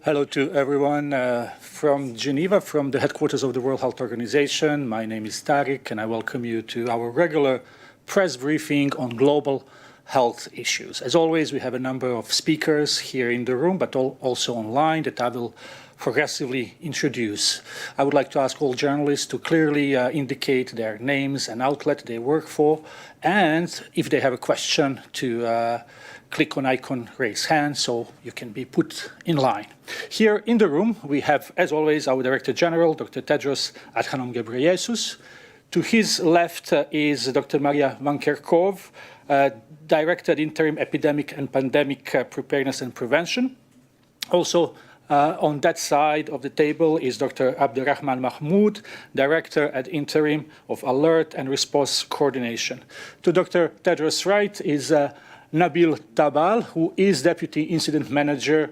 Hello to everyone from Geneva, from the headquarters of the World Health Organization. My name is Tariq, and I welcome you to our regular press briefing on global health issues. As always, we have a number of speakers here in the room, but also online that I will progressively introduce. I would like to ask all journalists to clearly indicate their names and outlet they work for, and if they have a question, to click on icon raise hand so you can be put in line. Here in the room, we have, as always, our Director General, Dr. Tedros Adhanom Ghebreyesus. To his left is Dr. Maria Van Kerkhove, Director Interim Epidemic and Pandemic Preparedness and Prevention. Also, on that side of the table is Dr. Abdurrahman Mahmoud, Director at Interim of Alert and Response Coordination. To Dr. Tedros' right is Nabil Tabal, who is Deputy Incident Manager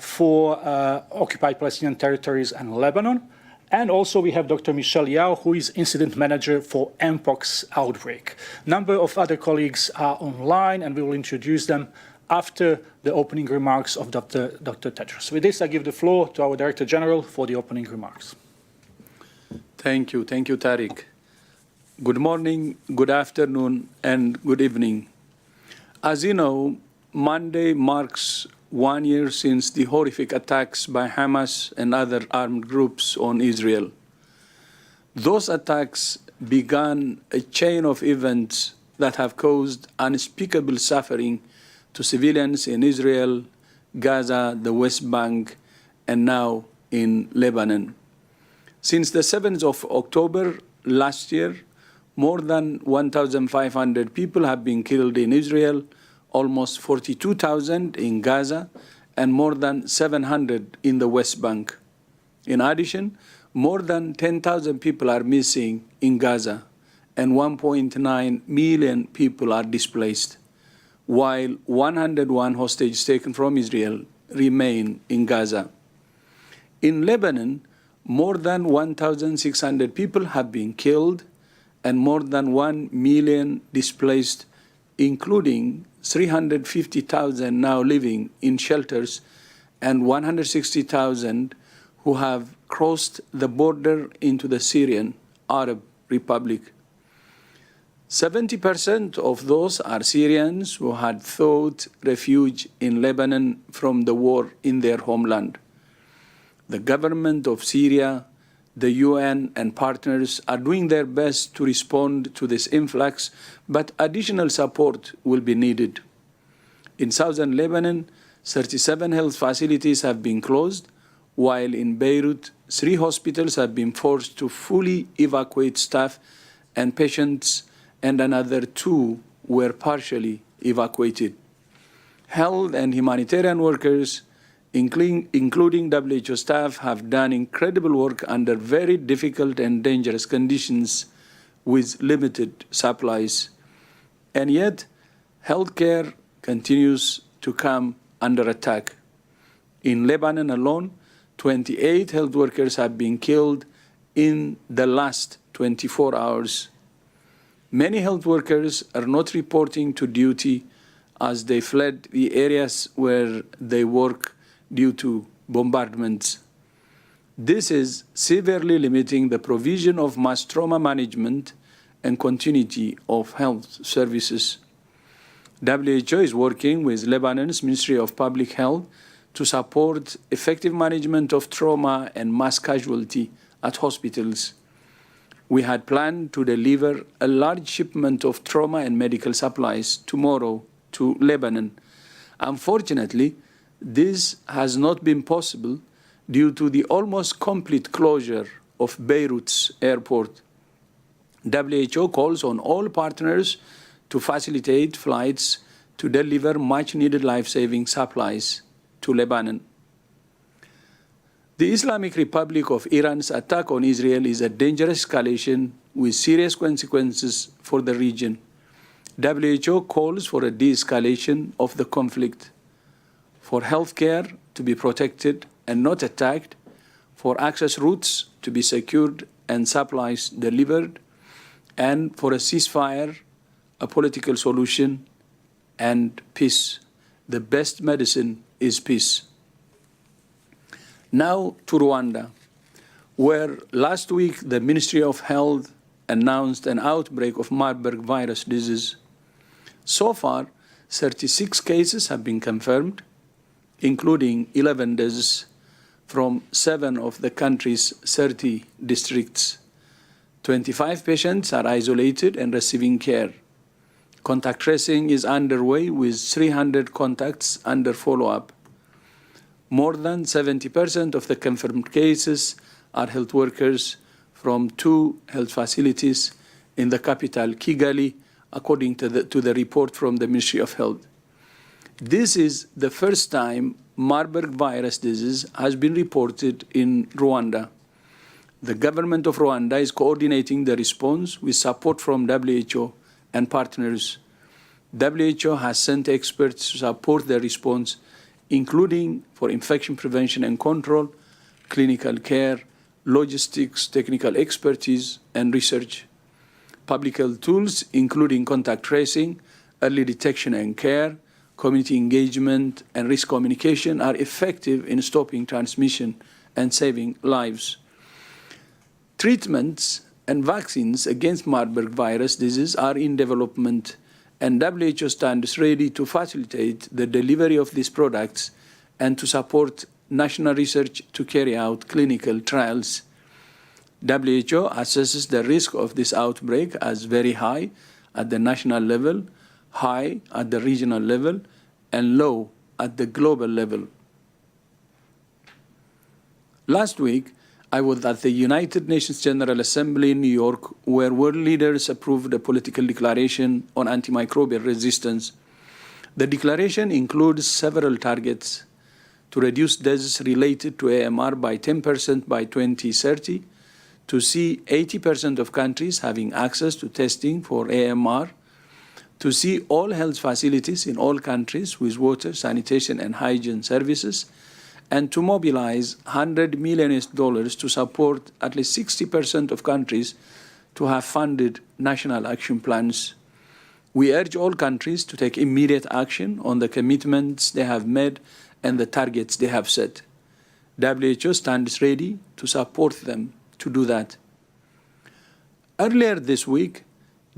for Occupied Palestinian Territories and Lebanon. And also we have Dr. Michelle Yao, who is Incident Manager for Mpox outbreak. A number of other colleagues are online, and we will introduce them after the opening remarks of Dr. Tedros. With this, I give the floor to our Director General for the opening remarks. Thank you, Tariq. Good morning, good afternoon, and good evening. As you know, Monday marks 1 year since the horrific attacks by Hamas and other armed groups on Israel. Those attacks began a chain of events that have caused unspeakable suffering to civilians in Israel, Gaza, the West Bank, and now in Lebanon. Since the 7th of October last year, more than 1,500 people have been killed in Israel, almost 42,000 in Gaza, and more than 700 in the West Bank. In addition, more than 10,000 people are missing in Gaza, and 1.9 million people are displaced, while 101 hostages taken from Israel remain in Gaza. In Lebanon, more than 1,600 people have been killed and more than 1 million displaced, including 350,000 now living in shelters and 160,000 who have crossed the border into the Syrian Arab Republic. 70% of those are Syrians who had sought refuge in Lebanon from the war in their homeland. The government of Syria, the UN, and partners are doing their best to respond to this influx, but additional support will be needed. In southern Lebanon, 37 health facilities have been closed, while in Beirut, 3 hospitals have been forced to fully evacuate staff and patients, and another 2 were partially evacuated. Health and humanitarian workers, including WHO staff, have done incredible work under very difficult and dangerous conditions with limited supplies. And yet, healthcare continues to come under attack. In Lebanon alone, 28 health workers have been killed in the last 24 hours. Many health workers are not reporting to duty as they fled the areas where they work due to bombardments. This is severely limiting the provision of mass trauma management and continuity of health services. WHO is working with Lebanon's Ministry of Public Health to support effective management of trauma and mass casualty at hospitals. We had planned to deliver a large shipment of trauma and medical supplies tomorrow to Lebanon. Unfortunately, this has not been possible due to the almost complete closure of Beirut's airport. WHO calls on all partners to facilitate flights to deliver much-needed life-saving supplies to Lebanon. The Islamic Republic of Iran's attack on Israel is a dangerous escalation with serious consequences for the region. WHO calls for a de-escalation of the conflict, for healthcare to be protected and not attacked, for access routes to be secured and supplies delivered, and for a ceasefire, a political solution, and peace. The best medicine is peace. Now to Rwanda, where last week the Ministry of Health announced an outbreak of Marburg virus disease. So far, 36 cases have been confirmed, including 11 deaths from 7 of the country's 30 districts. 25 patients are isolated and receiving care. Contact tracing is underway with 300 contacts under follow-up. More than 70% of the confirmed cases are health workers from 2 health facilities in the capital, Kigali, according to the report from the Ministry of Health. This is the first time Marburg virus disease has been reported in Rwanda. The government of Rwanda is coordinating the response with support from WHO and partners. WHO has sent experts to support the response, including for infection prevention and control, clinical care, logistics, technical expertise, and research. Public health tools, including contact tracing, early detection and care, community engagement, and risk communication, are effective in stopping transmission and saving lives. Treatments and vaccines against Marburg virus disease are in development, and WHO stands ready to facilitate the delivery of these products and to support national research to carry out clinical trials. WHO assesses the risk of this outbreak as very high at the national level, high at the regional level, and low at the global level. Last week, I was at the United Nations General Assembly in New York, where world leaders approved a political declaration on antimicrobial resistance. The declaration includes several targets: to reduce deaths related to AMR by 10% by 2030, to see 80% of countries having access to testing for AMR, to see all health facilities in all countries with water, sanitation, and hygiene services, and to mobilize $100 million to support at least 60% of countries to have funded national action plans. We urge all countries to take immediate action on the commitments they have made and the targets they have set. WHO stands ready to support them to do that. Earlier this week,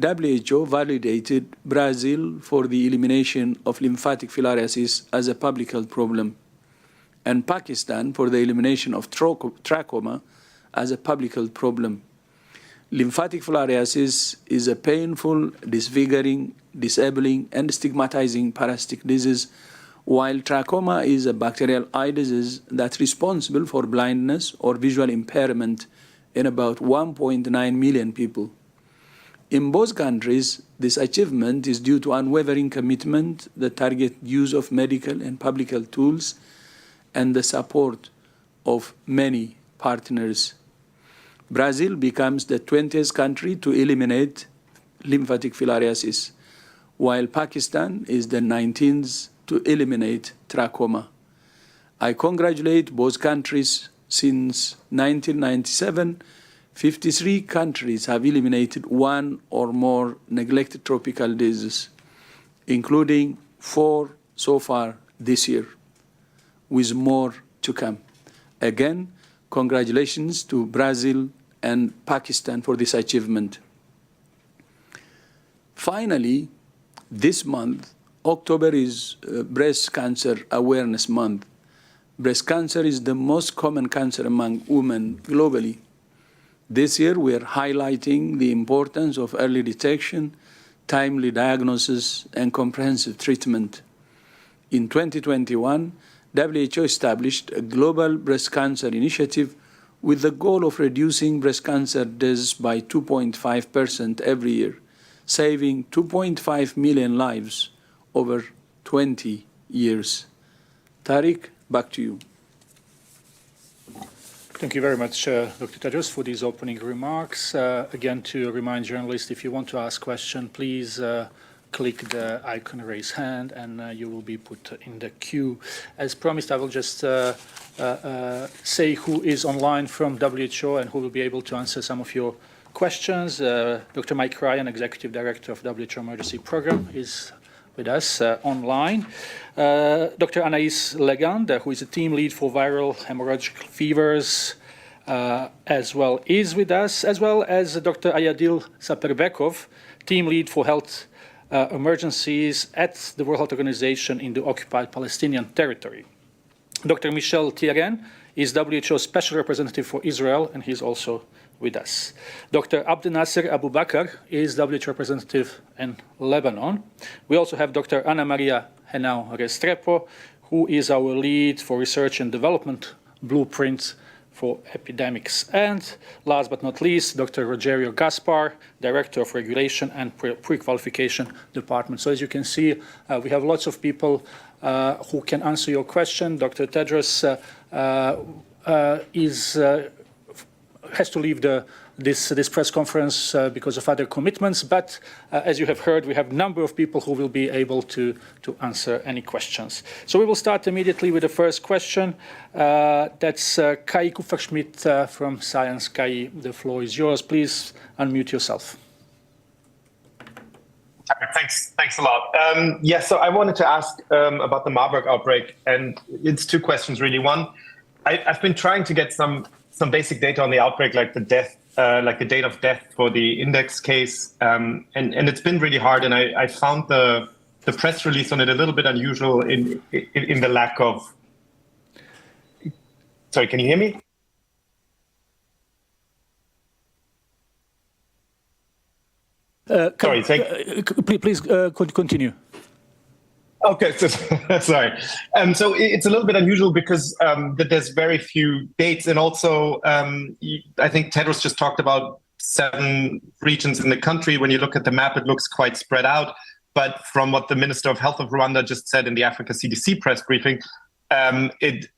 WHO validated Brazil for the elimination of lymphatic filariasis as a public health problem, and Pakistan for the elimination of trachoma as a public health problem. Lymphatic filariasis is a painful, disfiguring, disabling, and stigmatizing parasitic disease, while trachoma is a bacterial eye disease that's responsible for blindness or visual impairment in about 1.9 million people. In both countries, this achievement is due to unwavering commitment, the target use of medical and public health tools, and the support of many partners. Brazil becomes the 20th country to eliminate lymphatic filariasis, while Pakistan is the 19th to eliminate trachoma. I congratulate both countries. Since 1997, 53 countries have eliminated one or more neglected tropical diseases, including 4 so far this year, with more to come. Again, congratulations to Brazil and Pakistan for this achievement. Finally, this month, October is Breast Cancer Awareness Month. Breast cancer is the most common cancer among women globally. This year, we are highlighting the importance of early detection, timely diagnosis, and comprehensive treatment. In 2021, WHO established a global breast cancer initiative with the goal of reducing breast cancer deaths by 2.5% every year, saving 2.5 million lives over 20 years. Tariq, back to you. Thank you very much, Dr. Tedros, for these opening remarks. Again, to remind journalists, if you want to ask a question, please click the icon raise hand, and you will be put in the queue. As promised, I will just say who is online from WHO and who will be able to answer some of your questions. Dr. Mike Ryan, Executive Director of WHO Emergency Program, is with us online. Dr. Anaïs Legand, who is a team lead for viral hemorrhagic fevers, as well is with us, as well as Dr. Ayadil Saperbekov, team lead for health emergencies at the World Health Organization in the occupied Palestinian territory. Dr. Michel Thieren is WHO Special Representative for Israel, and he's also with us. Dr. Abdenasser Abu Bakr is WHO representative in Lebanon. We also have Dr. Ana Maria Henao Restrepo, who is our lead for research and development blueprint for epidemics. And last but not least, Dr. Rogerio Gaspar, Director of Regulation and Pre-Qualification Department. So as you can see, we have lots of people who can answer your question. Dr. Tedros has to leave this press conference because of other commitments, but as you have heard, we have a number of people who will be able to answer any questions. So we will start immediately with the first question. That's Kai Kupferschmidt from Science. Kai, the floor is yours. Please unmute yourself. Thanks a lot. So I wanted to ask about the Marburg outbreak, and it's two questions really. One, I've been trying to get some basic data on the outbreak, like the date of death for the index case, and it's been really hard. And I found the press release on it a little bit unusual in the lack of. Sorry, can you hear me? Sorry, please continue. Okay, so, sorry. So it's a little bit unusual because that there's very few dates, and also I think Tedros just talked about 7 regions in the country. When you look at the map, it looks quite spread out. But from what the Minister of Health of Rwanda just said in the Africa CDC press briefing, that's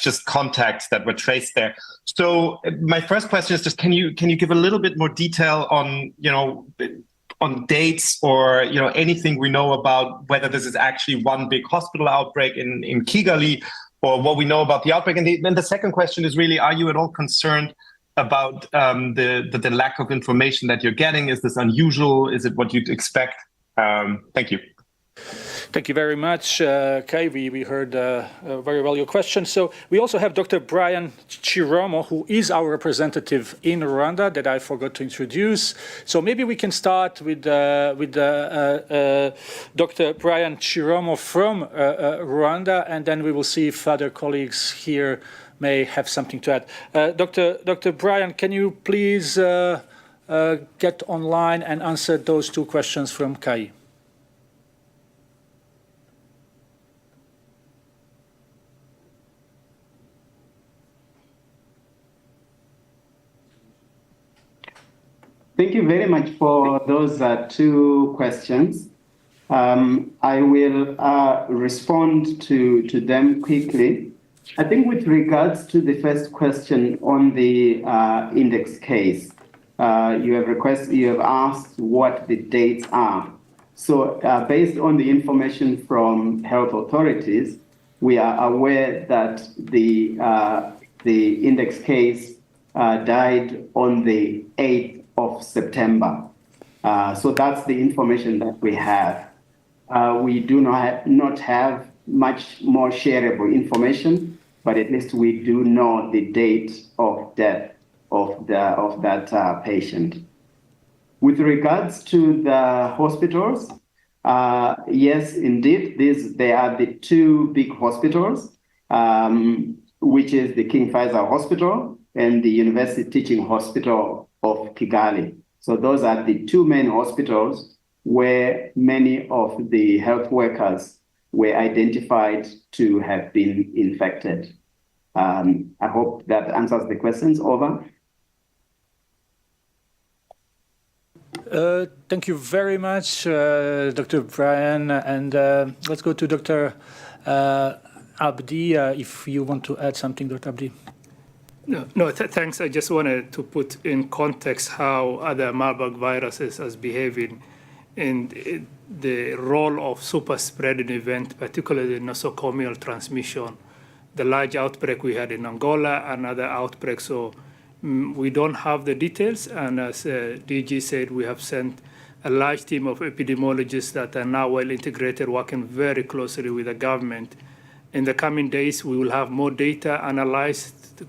just contacts that were traced there. So my first question is just, can you give a little bit more detail on on dates or anything we know about whether this is actually one big hospital outbreak in Kigali, or what we know about the outbreak? And then the second question is really, are you at all concerned about the lack of information that you're getting? Is this unusual? Is it what you'd expect? Thank you. Thank you very much, Kai. We heard very well your question. So we also have Dr. Brian Chiromo, who is our representative in Rwanda that I forgot to introduce. So maybe we can start with Dr. Brian Chiromo from Rwanda, and then we will see if other colleagues here may have something to add. Dr. Brian, can you please get online and answer those two questions from Kai? Thank you very much for those two questions. I will respond to them quickly. I think with regards to the first question on the index case, you have asked what the dates are. So based on the information from health authorities, we are aware that the index case died on the 8th of September. So that's the information that we have. We do not have much more shareable information, but at least we do know the date of death of that patient. With regards to the hospitals, yes, indeed, they are the 2 big hospitals, which is the King Faisal Hospital and the University Teaching Hospital of Kigali. So those are the 2 main hospitals where many of the health workers were identified to have been infected. I hope that answers the questions. Over. Thank you very much, Dr. Brian. And let's go to Dr. Abdi, if you want to add something, Dr. Abdi. No, thanks. I just wanted to put in context how other Marburg viruses are behaving in the role of super spreading event, particularly nosocomial transmission, the large outbreak we had in Angola and other outbreaks. So we don't have the details. And as DG said, we have sent a large team of epidemiologists that are now well integrated, working very closely with the government. In the coming days, we will have more data analyzed,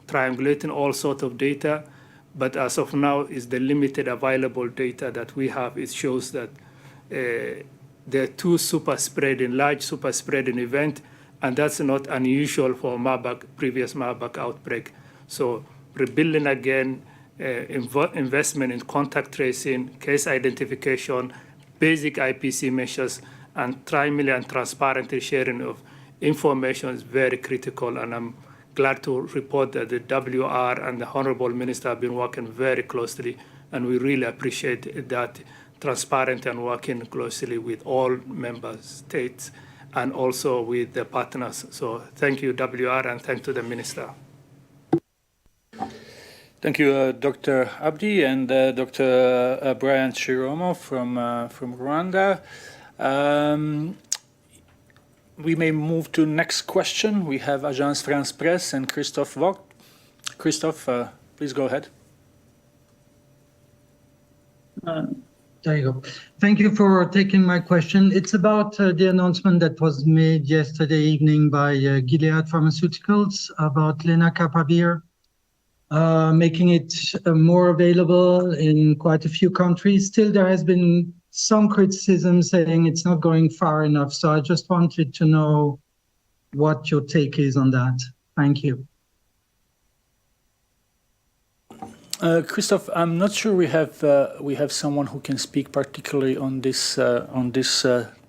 triangulating all sorts of data. But as of now, is the limited available data that we have. It shows that there are two large super spreading events, and that's not unusual for Marburg, previous Marburg outbreak. So rebuilding again, investment in contact tracing, case identification, basic IPC measures, and timely and transparent sharing of information is very critical. And I'm glad to report that the WR and the Honorable Minister have been working very closely, and we really appreciate that transparent and working closely with all member states and also with the partners. So thank you, WR, and thank to the Minister. Thank you, Dr. Abdi and Dr. Brian Chiromo from Rwanda. We may move to next question. We have Agence France Presse and Christophe Vogt. Christophe, please go ahead. There you go. Thank you for taking my question. It's about the announcement that was made yesterday evening by Gilead Pharmaceuticals about lenacapavir, making it more available in quite a few countries. Still, there has been some criticism saying it's not going far enough. So I just wanted to know what your take is on that. Thank you. Christophe, I'm not sure we have someone who can speak particularly on this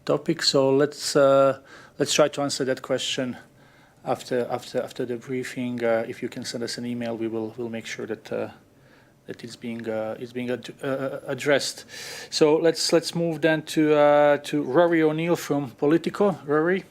topic. So let's try to answer that question after the briefing. If you can send us an email, we'll make sure that it's being addressed. So let's move then to Rory O'Neill from Politico. Rory.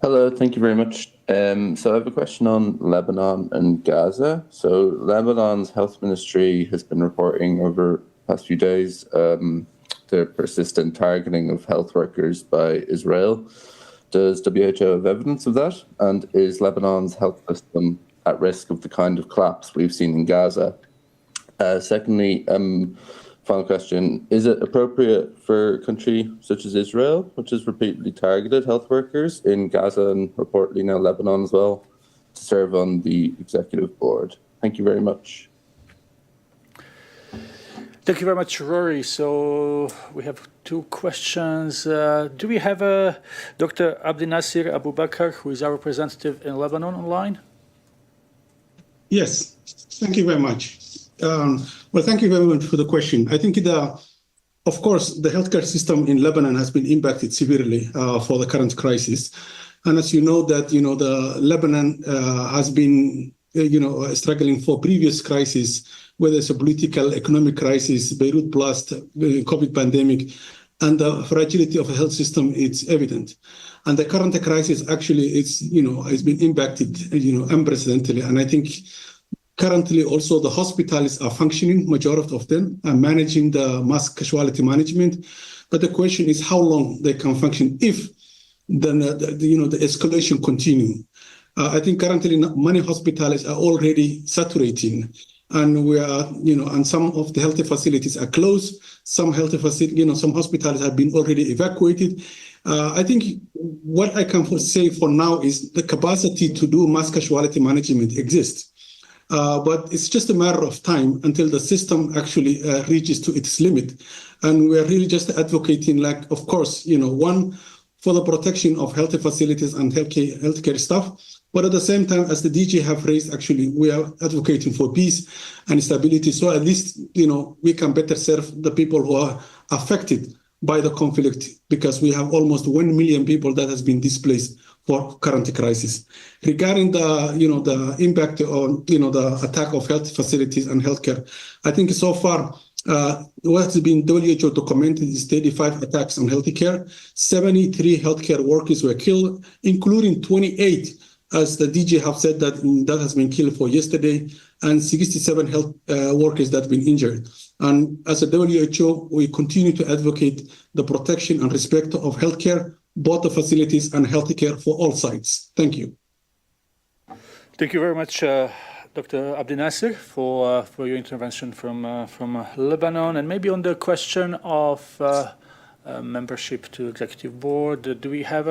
Hello, thank you very much. So I have a question on Lebanon and Gaza. So Lebanon's health ministry has been reporting over the past few days the persistent targeting of health workers by Israel. Does WHO have evidence of that? And is Lebanon's health system at risk of the kind of collapse we've seen in Gaza? Secondly, final question, is it appropriate for a country such as Israel, which has repeatedly targeted health workers in Gaza and reportedly now Lebanon as well, to serve on the executive board? Thank you very much. Thank you very much, Rory. So we have two questions. Do we have Dr. Abdinasir Abubakar, who is our representative in Lebanon, online? Yes, thank you very much. Well, thank you very much for the question. I think, of course, the healthcare system in Lebanon has been impacted severely for the current crisis. And as you know, the Lebanon has been, struggling for previous crises, whether it's a political, economic crisis, Beirut blast, COVID pandemic, and the fragility of the health system, it's evident. And the current crisis actually, has been impacted, unprecedentedly. And I think currently, also, the hospitals are functioning, majority of them are managing the mass casualty management. But the question is how long they can function if the escalation continue. I think currently many hospitals are already saturating, and we are, and some of the health facilities are closed. Some health facilities, some hospitals have been already evacuated. I think what I can say for now is the capacity to do mass casualty management exists. But it's just a matter of time until the system actually reaches to its limit. And we're really just advocating, of course, one, for the protection of health facilities and healthcare staff. But at the same time, as the DG have raised, actually, we are advocating for peace and stability. So at least, we can better serve the people who are affected by the conflict, because we have almost 1 million people that has been displaced for current crisis. Regarding the impact on, the attack of health facilities and healthcare, I think so far, what has been WHO documented is 35 attacks on healthcare. 73 healthcare workers were killed, including 28, as the DG have said that has been killed for yesterday, and 67 health workers that have been injured. And as a WHO, we continue to advocate the protection and respect of healthcare, both the facilities and healthcare for all sides. Thank you. Thank you very much, Dr. Abdinasir, for your intervention from Lebanon. And maybe on the question of membership to executive board, do we have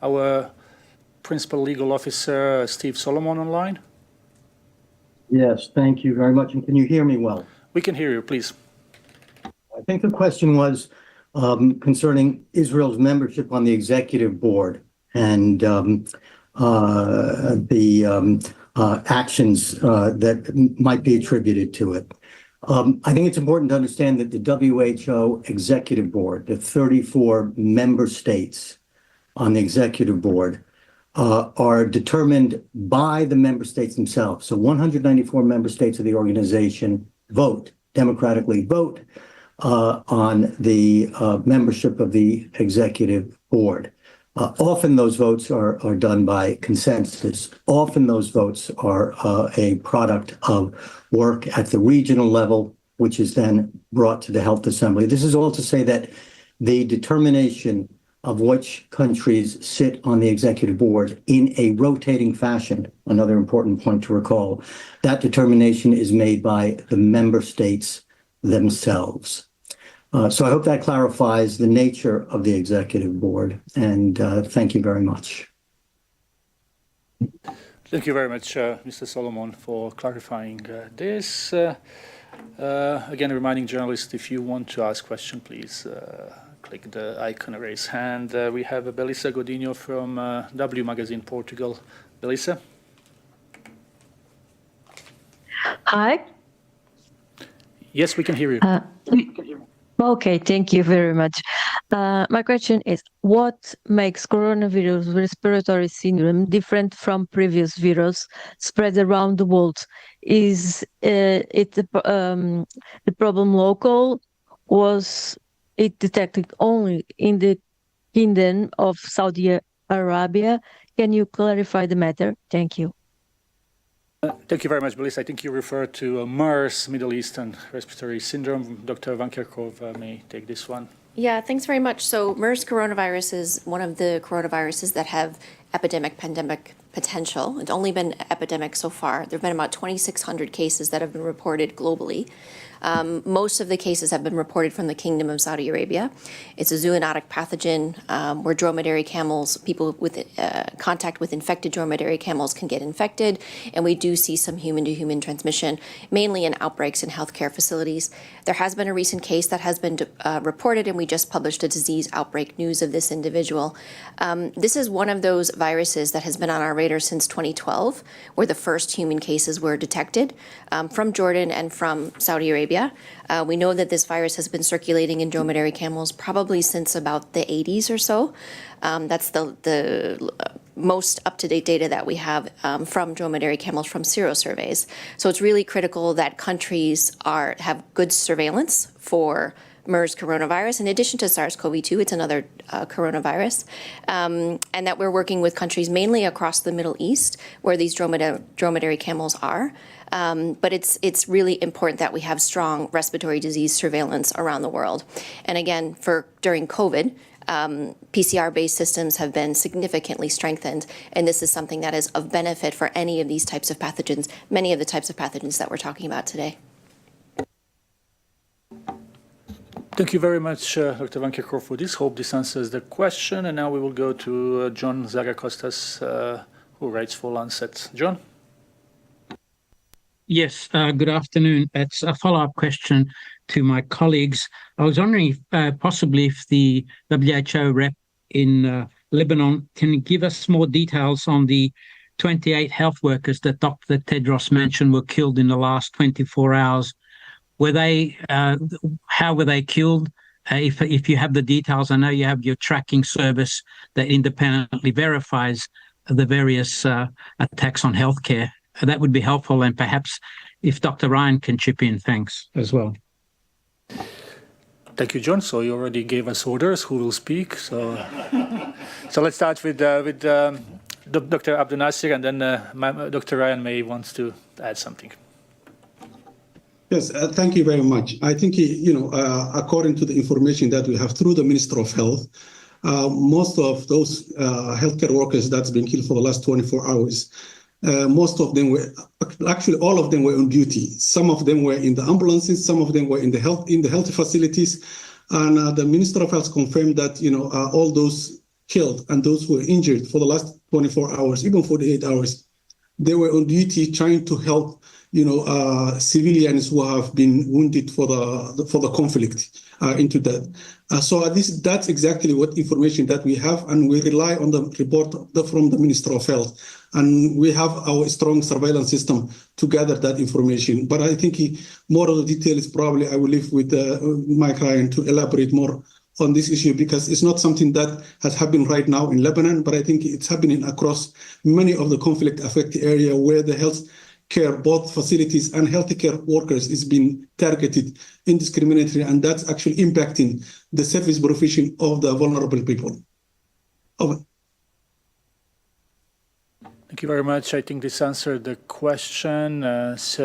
our principal legal officer, Steve Solomon, online? Yes, thank you very much. And can you hear me well? We can hear you, please. I think the question was concerning Israel's membership on the executive board and the actions that might be attributed to it. I think it's important to understand that the WHO executive board, the 34 member states on the executive board, are determined by the member states themselves. So 194 member states of the organization democratically vote on the membership of the executive board. Often those votes are done by consensus. Often those votes are a product of work at the regional level, which is then brought to the Health Assembly. This is all to say that the determination of which countries sit on the executive board in a rotating fashion, another important point to recall, that determination is made by the member states themselves. So I hope that clarifies the nature of the executive board, and thank you very much. Thank you very much, Mr. Solomon, for clarifying this. Again, reminding journalists, if you want to ask a question, please click the icon, raise hand. We have Belissa Godinho from W Magazine, Portugal. Belissa? Hi. Yes, we can hear you. Okay, thank you very much. My question is, what makes coronavirus respiratory syndrome different from previous virus spread around the world? Is it the problem local? Was it detected only in the Kingdom of Saudi Arabia? Can you clarify the matter? Thank you. Thank you very much, Belissa. I think you referred to MERS, Middle Eastern Respiratory Syndrome. Dr. Van Kerkhove may take this one. Yeah, thanks very much. So MERS coronavirus is one of the coronaviruses that have epidemic, pandemic potential. It's only been epidemic so far. There have been about 2,600 cases that have been reported globally. Most of the cases have been reported from the Kingdom of Saudi Arabia. It's a zoonotic pathogen where dromedary camels, people with contact with infected dromedary camels can get infected, and we do see some human-to-human transmission, mainly in outbreaks in healthcare facilities. There has been a recent case that has been reported, and we just published a disease outbreak news of this individual. This is one of those viruses that has been on our radar since 2012, where the first human cases were detected from Jordan and from Saudi Arabia. We know that this virus has been circulating in dromedary camels probably since about the 80s or so. That's the most up-to-date data that we have from dromedary camels from serosurveys. So it's really critical that countries have good surveillance for MERS coronavirus. In addition to SARS-CoV-2, it's another coronavirus, and that we're working with countries mainly across the Middle East where these dromedary camels are. But it's really important that we have strong respiratory disease surveillance around the world. And again, during COVID, PCR-based systems have been significantly strengthened, and this is something that is of benefit for any of these types of pathogens, many of the types of pathogens that we're talking about today. Thank you very much, Dr. Van Kerkhove, for this. Hope this answers the question. And now we will go to John Zagacostas, who writes for Lancet. John? Yes, good afternoon. It's a follow-up question to my colleagues. I was wondering if possibly if the WHO rep in Lebanon can give us more details on the 28 health workers that Dr. Tedros mentioned were killed in the last 24 hours. Were they, how were they killed? If you have the details, I know you have your tracking service that independently verifies the various attacks on healthcare. That would be helpful, and perhaps if Dr. Ryan can chip in, thanks as well. Thank you, John. So you already gave us orders who will speak. So let's start with Dr. Abdinasir, and then Dr. Ryan may wants to add something. Yes, thank you very much. I think, according to the information that we have through the Minister of Health, most of those healthcare workers that's been killed for the last 24 hours most of them were, actually all of them were on duty. Some of them were in the ambulances, some of them were in the health facilities. And the Minister of Health confirmed that, all those killed and those who were injured for the last 24 hours, even 48 hours, they were on duty trying to help, civilians who have been wounded for the conflict into that. So that's exactly what information that we have, and we rely on the report from the Minister of Health, and we have our strong surveillance system to gather that information. But I think more of the details probably I will leave with my client to elaborate more on this issue, because it's not something that has happened right now in Lebanon, but I think it's happening across many of the conflict-affected area where the health care, both facilities and healthcare workers, is being targeted indiscriminately, and that's actually impacting the service provision of the vulnerable people. Over. Thank you very much. I think this answered the question. Unless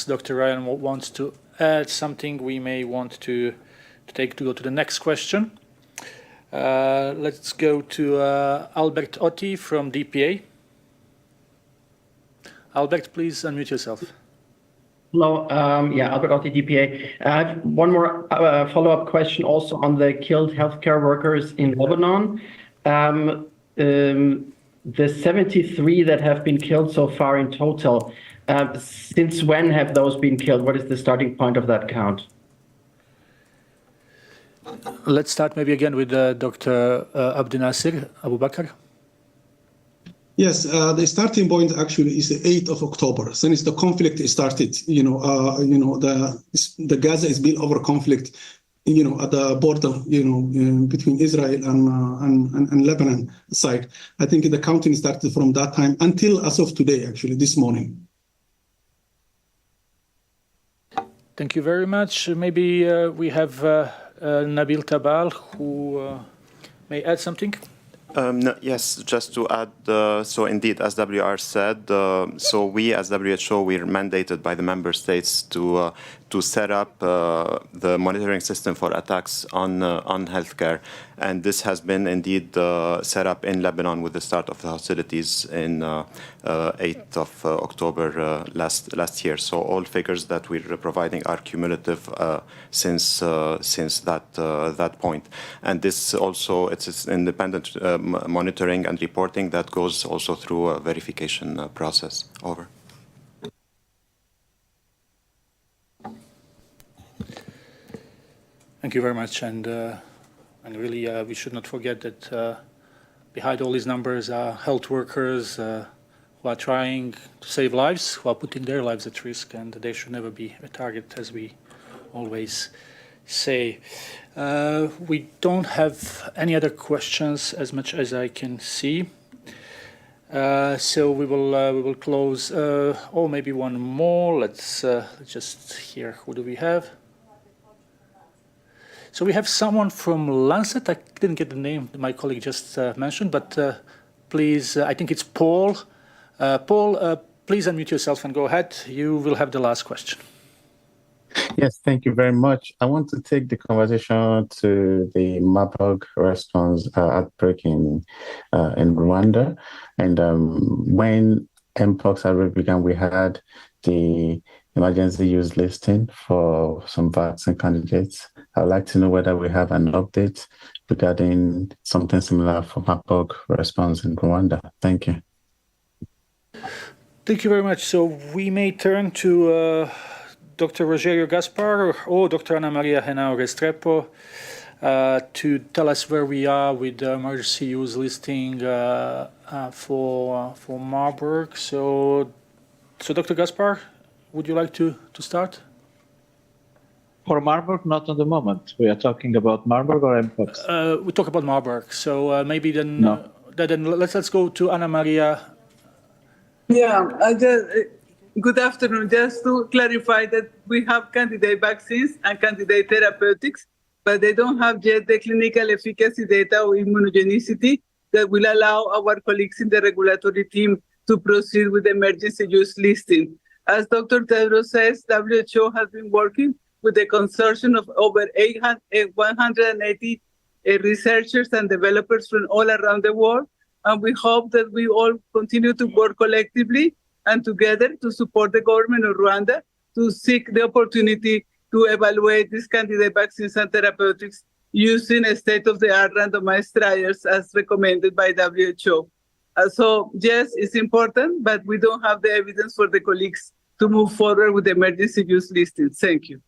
Dr. Ryan wants to add something, we may want to go to the next question. Let's go to Albert Otti from DPA. Albert, please unmute yourself. Hello, Albert Otti, DPA. I have one more follow-up question also on the killed healthcare workers in Lebanon. The 73 that have been killed so far in total, since when have those been killed? What is the starting point of that count? Let's start maybe again with Dr. Abdinasir Abubakar. Yes, the starting point actually is the 8th of October. Since the conflict started, the Gaza is built over conflict, at the border, between Israel and Lebanon side. I think the counting started from that time until as of today, actually, this morning. Thank you very much. Maybe we have Nabil Tabal, who may add something. Yes, just to add, so indeed, as WR said, so we as WHO, we're mandated by the member states to set up the monitoring system for attacks on healthcare. And this has been indeed set up in Lebanon with the start of the hostilities in 8th of October last year. So all figures that we're providing are cumulative since that point. And this also, it's independent monitoring and reporting that goes also through a verification process. Over. Thank you very much. And really, we should not forget that behind all these numbers are health workers who are trying to save lives, who are putting their lives at risk, and they should never be a target, as we always say. We don't have any other questions as much as I can see. So we will close. Or maybe one more. Let's just hear. Who do we have? So we have someone from Lancet. I didn't get the name my colleague just mentioned, but please, I think it's Paul. Paul, please unmute yourself and go ahead. You will have the last question. Yes, thank you very much. I want to take the conversation to the Marburg response outbreak in Rwanda. And when Mpox outbreak began, we had the emergency use listing for some vaccine candidates. I'd like to know whether we have an update regarding something similar for Marburg response in Rwanda. Thank you. Thank you very much. So we may turn to Dr. Rogerio Gaspar or Dr. Ana Maria Henao Restrepo to tell us where we are with the emergency use listing for Marburg. So Dr. Gaspar, would you like to start? For Marburg, not at the moment. We are talking about Marburg or Mpox? We talk about Marburg. So maybe then, no. Then let's go to Ana Maria. Yeah, good afternoon. Just to clarify that we have candidate vaccines and candidate therapeutics, but they don't have yet the clinical efficacy data or immunogenicity that will allow our colleagues in the regulatory team to proceed with the emergency use listing. As Dr. Tedros says, WHO has been working with a consortium of over 180 researchers and developers from all around the world And we hope that we all continue to work collectively and together to support the government of Rwanda to seek the opportunity to evaluate these candidate vaccines and therapeutics using a state-of-the-art randomized trials as recommended by WHO. So yes, it's important, but we don't have the evidence for the colleagues to move forward with the emergency use listing. Thank you.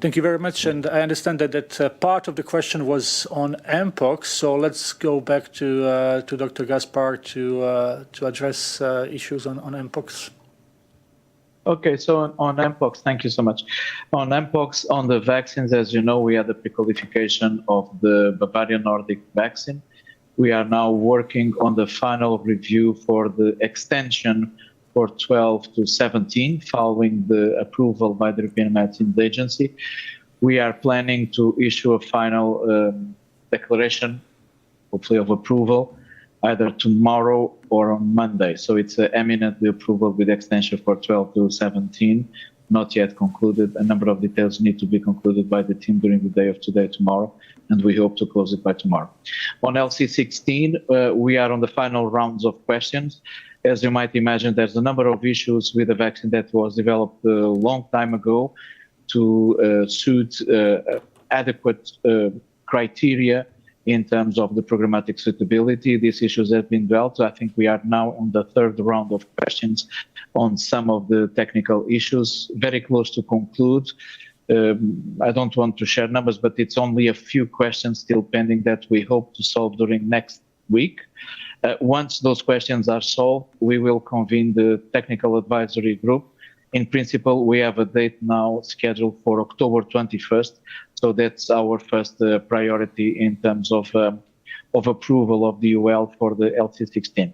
Thank you very much. And I understand that part of the question was on Mpox. So let's go back to Dr. Gaspar to address issues on Mpox. Okay, so on Mpox, thank you so much. On Mpox, on the vaccines, as you know, we had the pre-qualification of the Bavarian Nordic vaccine. We are now working on the final review for the extension for 12 to 17, following the approval by the European Medicines Agency. We are planning to issue a final declaration, hopefully of approval, either tomorrow or on Monday. So it's eminently approval with extension for 12 to 17, not yet concluded. A number of details need to be concluded by the team during the day of today, tomorrow, and we hope to close it by tomorrow. On LC16, we are on the final rounds of questions. As you might imagine, there's a number of issues with the vaccine that was developed a long time ago to suit adequate criteria in terms of the programmatic suitability. These issues have been dealt. I think we are now on the third round of questions on some of the technical issues, very close to conclude. I don't want to share numbers, but it's only a few questions still pending that we hope to solve during next week. Once those questions are solved, we will convene the technical advisory group. In principle, we have a date now scheduled for October 21st. So that's our first priority in terms of approval of the UL for the LC16.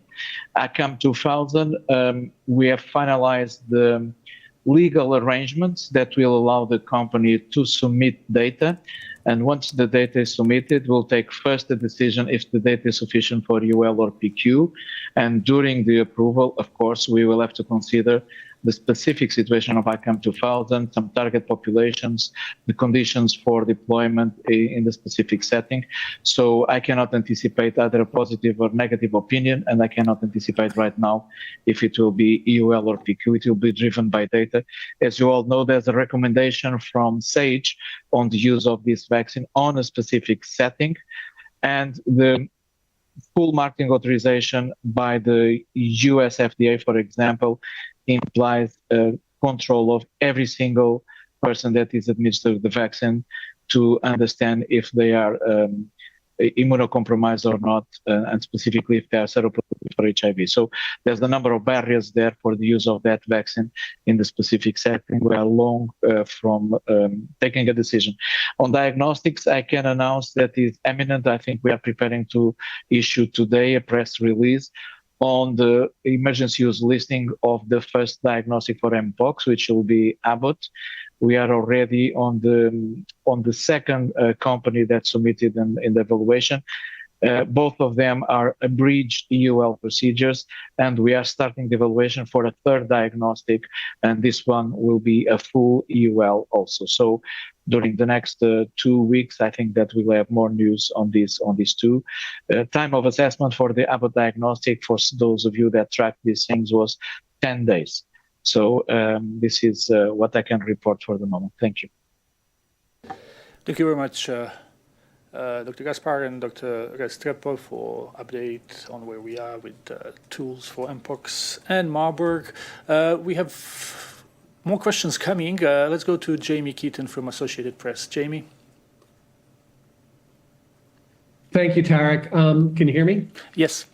ACAM 2000, we have finalized the legal arrangements that will allow the company to submit data. And once the data is submitted, we'll take first the decision if the data is sufficient for UL or PQ. And during the approval, of course, we will have to consider the specific situation of ICAM 2000, some target populations, the conditions for deployment in the specific setting. So I cannot anticipate either a positive or negative opinion, and I cannot anticipate right now if it will be EUL or PQ. It will be driven by data. As you all know, there's a recommendation from SAGE on the use of this vaccine on a specific setting, and the full marketing authorization by the US FDA, for example, implies control of every single person that is administered the vaccine to understand if they are immunocompromised or not, and specifically if they are seropositive for HIV. So there's a number of barriers there for the use of that vaccine in the specific setting. We are long from taking a decision. On diagnostics, I can announce that is imminent. I think we are preparing to issue today a press release on the emergency use listing of the first diagnostic for Mpox, which will be Abbott. We are already on the second company that submitted in the evaluation. Both of them are abridged EUL procedures, and we are starting the evaluation for a third diagnostic, and this one will be a full EUL also. So during the next 2 weeks, I think that we will have more news on these two. Time of assessment for the Abbott diagnostic, for those of you that track these things, was 10 days. So this is what I can report for the moment. Thank you. Thank you very much, Dr. Gaspar and Dr. Restrepo, for update on where we are with tools for Mpox and Marburg. We have more questions coming. Let's go to Jamie Keaton from Associated Press. Jamie. Thank you, Tarek. Can you hear me? Yes.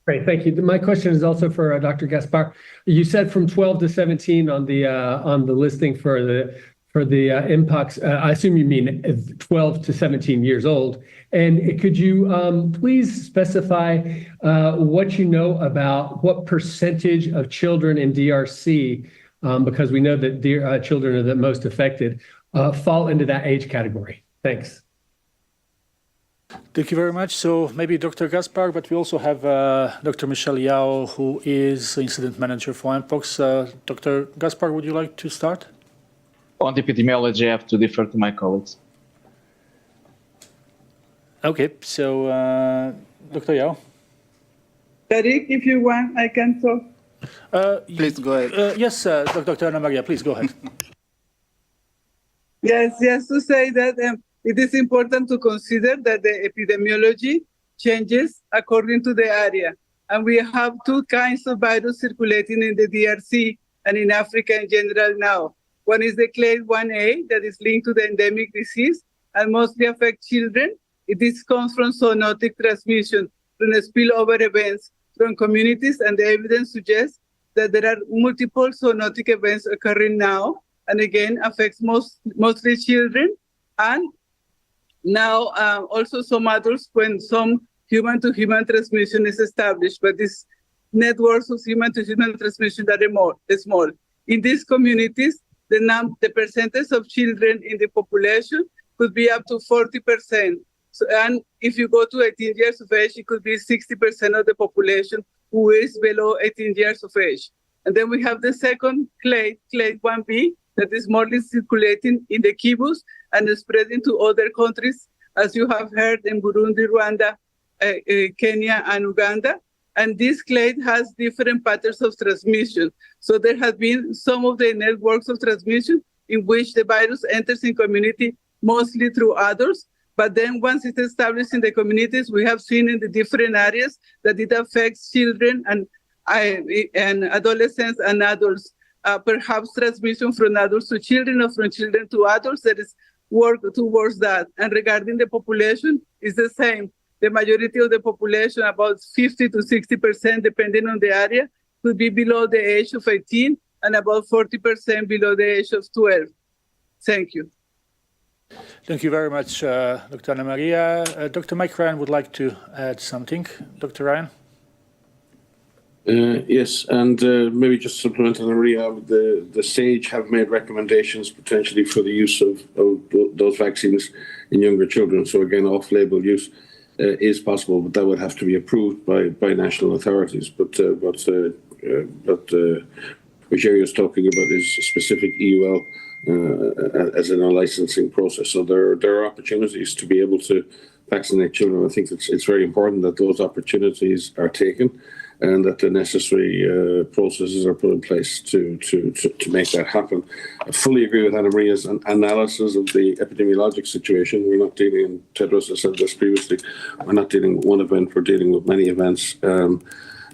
Great, thank you. My question is also for Dr. Gaspar. You said from 12 to 17 on the listing for the Mpox. I assume you mean 12 to 17 years old. And could you please specify what you know about what percentage of children in DRC, because we know that children are the most affected, fall into that age category? Thanks. Thank you very much. So maybe Dr. Gaspar, but we also have Dr. Michelle Yao, who is incident manager for Mpox. Dr. Gaspar, would you like to start? On epidemiology, I have to defer to my colleagues. Okay, so Dr. Yao? Tariq, if you want, I can talk. Please go ahead. Yes, Dr. Ana Maria, please go ahead. Yes, to say that it is important to consider that the epidemiology changes according to the area. And we have two kinds of virus circulating in the DRC and in Africa in general now. One is the clade 1A that is linked to the endemic disease and mostly affects children. It comes from zoonotic transmission, from spillover events from communities, and the evidence suggests that there are multiple zoonotic events occurring now, and again affects mostly children, and now also some adults when some human-to-human transmission is established, but these networks of human-to-human transmission are small. In these communities, the percentage of children in the population could be up to 40%. So, and if you go to 18 years of age, it could be 60% of the population who is below 18 years of age. And then we have the second clade 1B, that is mostly circulating in the kibbutz and spreading to other countries, as you have heard, in Burundi, Rwanda, Kenya, and Uganda. And this clade has different patterns of transmission. So there have been some of the networks of transmission in which the virus enters in community mostly through adults. But then once it's established in the communities, we have seen in the different areas that it affects children and adolescents and adults. Perhaps transmission from adults to children or from children to adults, that is work towards that. And regarding the population, it's the same. The majority of the population, about 50 to 60%, depending on the area, could be below the age of 18 and about 40% below the age of 12. Thank you. Thank you very much, Dr. Ana Maria. Dr. Mike Ryan would like to add something. Dr. Ryan? Yes, and maybe just supplement Ana Maria, the SAGE have made recommendations potentially for the use of those vaccines in younger children. So again, off-label use is possible, but that would have to be approved by national authorities. But what Rogerio is talking about is a specific EUL as in a licensing process. So there are opportunities to be able to vaccinate children. I think it's very important that those opportunities are taken and that the necessary processes are put in place to make that happen. I fully agree with Ana Maria's analysis of the epidemiologic situation. We're not dealing, and Tedros has said this previously, we're not dealing with one event, we're dealing with many events.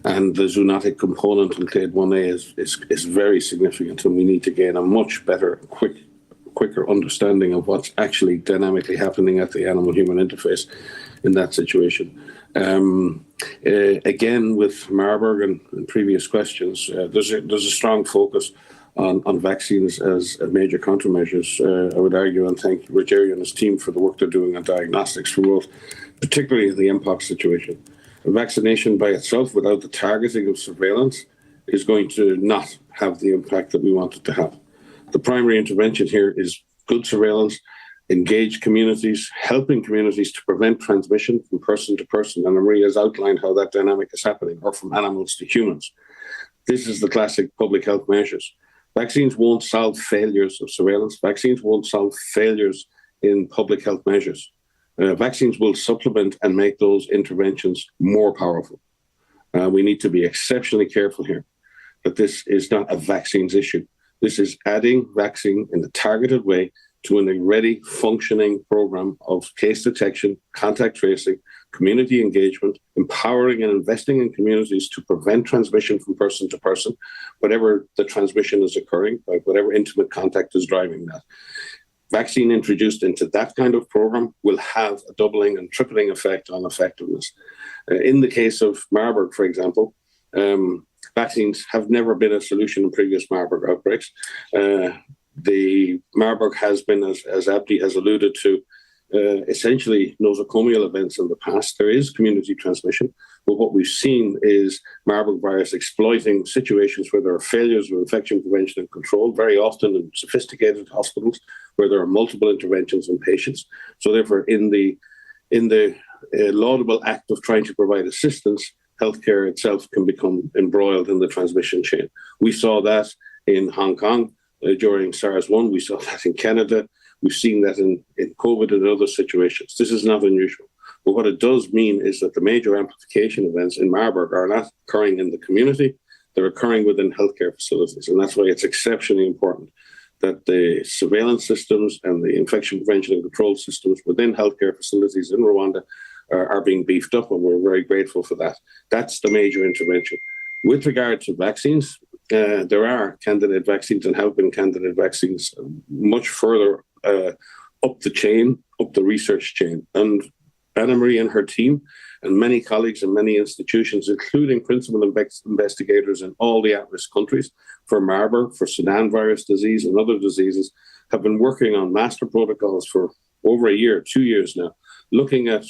And the zoonotic component in clade 1A is very significant, and we need to gain a much better, quicker understanding of what's actually dynamically happening at the animal-human interface in that situation. Again, with Marburg and previous questions, there's a strong focus on vaccines as major countermeasures. I would argue and thank Rogerio and his team for the work they're doing on diagnostics for both, particularly in the Mpox situation. Vaccination by itself, without the targeting of surveillance, is going to not have the impact that we want it to have. The primary intervention here is good surveillance, engage communities, helping communities to prevent transmission from person to person. And Maria has outlined how that dynamic is happening, or from animals to humans. This is the classic public health measures. Vaccines won't solve failures of surveillance. Vaccines won't solve failures in public health measures. Vaccines will supplement and make those interventions more powerful. We need to be exceptionally careful here that this is not a vaccines issue. This is adding vaccine in a targeted way to an already functioning program of case detection, contact tracing, community engagement, empowering and investing in communities to prevent transmission from person to person, whatever the transmission is occurring, like whatever intimate contact is driving that. Vaccine introduced into that kind of program will have a doubling and tripling effect on effectiveness. In the case of Marburg, for example, vaccines have never been a solution in previous Marburg outbreaks. The Marburg has been, as Abdi has alluded to, essentially nosocomial events in the past. There is community transmission, but what we've seen is Marburg virus exploiting situations where there are failures of infection prevention and control, very often in sophisticated hospitals where there are multiple interventions in patients. So therefore, in the laudable act of trying to provide assistance, healthcare itself can become embroiled in the transmission chain. We saw that in Hong Kong during SARS-1. We saw that in Canada. We've seen that in COVID and other situations. This is not unusual. But what it does mean is that the major amplification events in Marburg are not occurring in the community, they're occurring within healthcare facilities. And that's why it's exceptionally important that the surveillance systems and the infection prevention and control systems within healthcare facilities in Rwanda are being beefed up, and we're very grateful for that. That's the major intervention. With regard to vaccines, there are candidate vaccines and have been candidate vaccines much further up the chain, up the research chain. And Anna-Marie and her team and many colleagues in many institutions, including principal investigators in all the at-risk countries for Marburg, for Sudan virus disease and other diseases, have been working on master protocols for over a year, 2 years now, looking at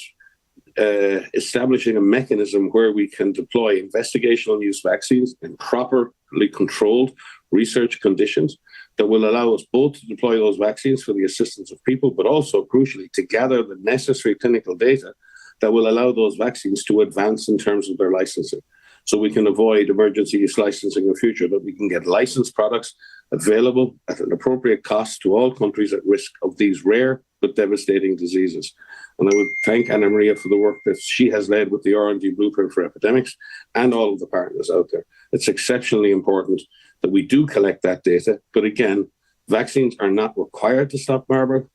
establishing a mechanism where we can deploy investigational use vaccines in properly controlled research conditions that will allow us both to deploy those vaccines for the assistance of people, but also, crucially, to gather the necessary clinical data that will allow those vaccines to advance in terms of their licensing. So we can avoid emergency use licensing in the future, that we can get licensed products available at an appropriate cost to all countries at risk of these rare but devastating diseases. And I would thank Anna Maria for the work that she has led with the R&D Blueprint for Epidemics and all of the partners out there. It's exceptionally important that we do collect that data. But again, vaccines are not required to stop Marburg.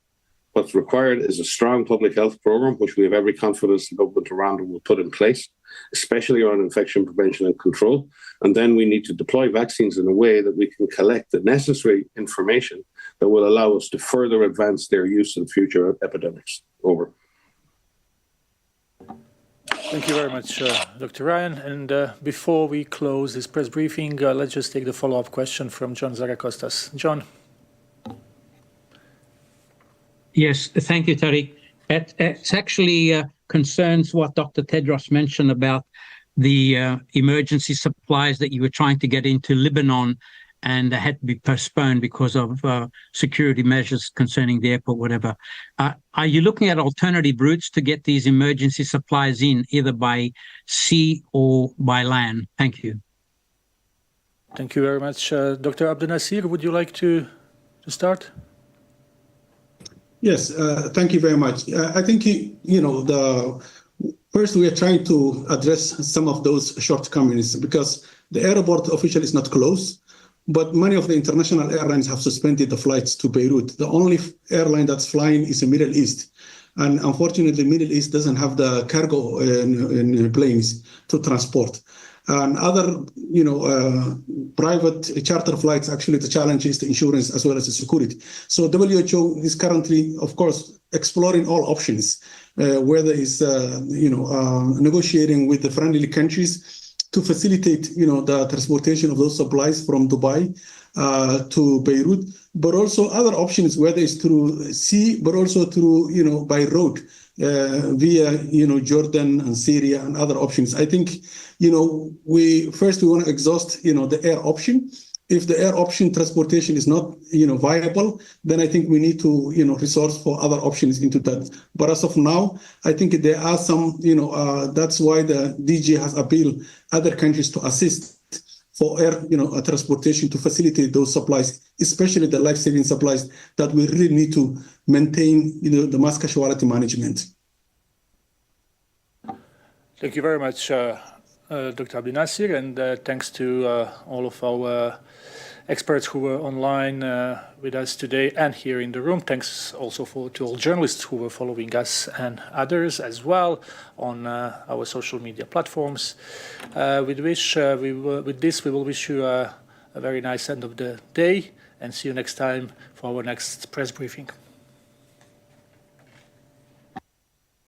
What's required is a strong public health program, which we have every confidence the government of Rwanda will put in place, especially around infection prevention and control. And then we need to deploy vaccines in a way that we can collect the necessary information that will allow us to further advance their use in future epidemics. Over. Thank you very much, Dr. Ryan. And before we close this press briefing, let's just take the follow-up question from John Zagakostas. John. Yes, thank you, Tariq. It actually concerns what Dr. Tedros mentioned about the emergency supplies that you were trying to get into Lebanon and they had to be postponed because of security measures concerning the airport, whatever. Are you looking at alternative routes to get these emergency supplies in, either by sea or by land? Thank you. Thank you very much. Dr. Abdel-Nasir, would you like to start? Yes, thank you very much. I think, first we are trying to address some of those shortcomings because the airport officially is not closed, but many of the international airlines have suspended the flights to Beirut. The only airline that's flying is the Middle East. And unfortunately, Middle East doesn't have the cargo in planes to transport. And other, private charter flights, actually the challenge is the insurance as well as the security. So WHO is currently, of course, exploring all options, whether it's, negotiating with the friendly countries to facilitate, the transportation of those supplies from Dubai to Beirut, but also other options, whether it's through sea, but also through, by road, via, Jordan and Syria and other options. I think, we want to exhaust, the air option. If the air option transportation is not, viable, then I think we need to, resource for other options into that. But as of now, I think there are some, that's why the DG has appealed other countries to assist for air, transportation to facilitate those supplies, especially the life-saving supplies that we really need to maintain, the mass casualty management. Thank you very much, Dr. Abdel-Nasir, and thanks to all of our experts who were online with us today and here in the room. Thanks also to all journalists who were following us and others as well on our social media platforms. With this, we will wish you a very nice end of the day and see you next time for our next press briefing.